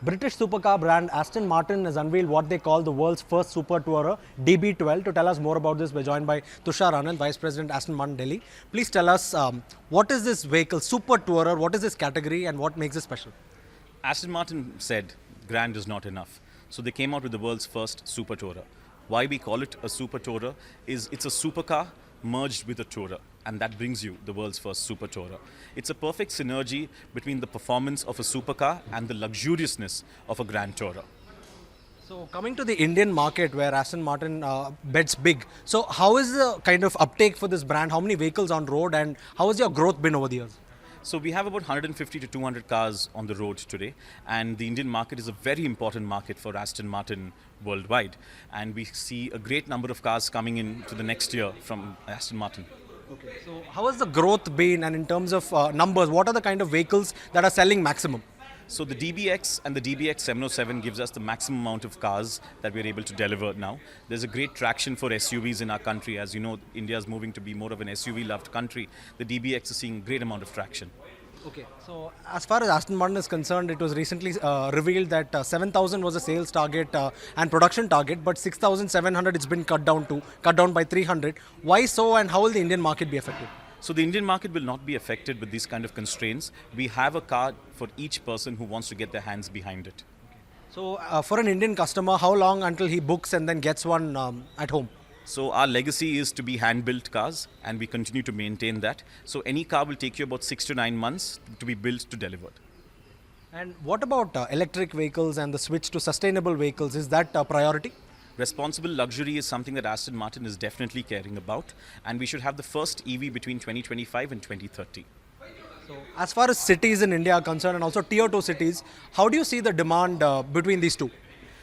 British supercar brand Aston Martin has unveiled what they call the world's first super tourer, DB12. To tell us more about this, we're joined by Tushar Anand, Vice President, Aston Martin Delhi. Please tell us, what is this vehicle, super tourer, what is this category and what makes it special? Aston Martin said grand is not enough. So they came out with the world's first super tourer. Why we call it a super tourer is it's a supercar merged with a tourer, and that brings you the world's first super tourer. It's a perfect synergy between the performance of a supercar and the luxuriousness of a grand tourer. So coming to the Indian market where Aston Martin bets big, so how is the kind of uptake for this brand? How many vehicles on road and how has your growth been over the years? So we have about 150 to 200 cars on the road today, and the Indian market is a very important market for Aston Martin worldwide, and we see a great number of cars coming in to the next year from Aston Martin. Okay. So how has the growth been, and in terms of numbers, what are the kind of vehicles that are selling maximum? So the DBX and the DBX 707 gives us the maximum amount of cars that we're able to deliver now. There's a great traction for SUVs in our country. As you know, India is moving to be more of an SUV-loved country. The DBX is seeing a great amount of traction. Okay, so as far as Aston Martin is concerned, it was recently revealed that 7,000 was a sales target and production target, but 6,700 it's been cut down by 300. Why so, and how will the Indian market be affected? So the Indian market will not be affected with these kind of constraints. We have a car for each person who wants to get their hands behind it. So for an Indian customer, how long until he books and then gets one at home? So our legacy is to be hand-built cars, and we continue to maintain that. So any car will take you about 6 to 9 months to be built to delivered. And what about electric vehicles and the switch to sustainable vehicles? Is that a priority? Responsible luxury is something that Aston Martin is definitely caring about, and we should have the first EV between 2025 and 2030. So as far as cities in India are concerned, and also tier 2 cities, how do you see the demand between these two?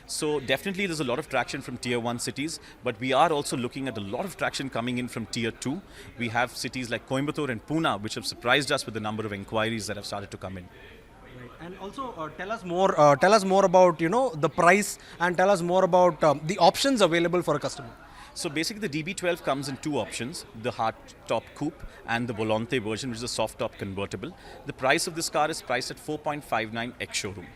So definitely there's a lot of traction from tier 1 cities, but we are also looking at a lot of traction coming in from tier 2. We have cities like Coimbatore and Pune, which have surprised us with the number of inquiries that have started to come in. Right. And also tell us more about the price, and tell us more about the options available for a customer. So basically the DB12 comes in two options, the hard top coupe and the Volante version, which is a soft top convertible. The price of this car is priced at 4.59 ex-showroom.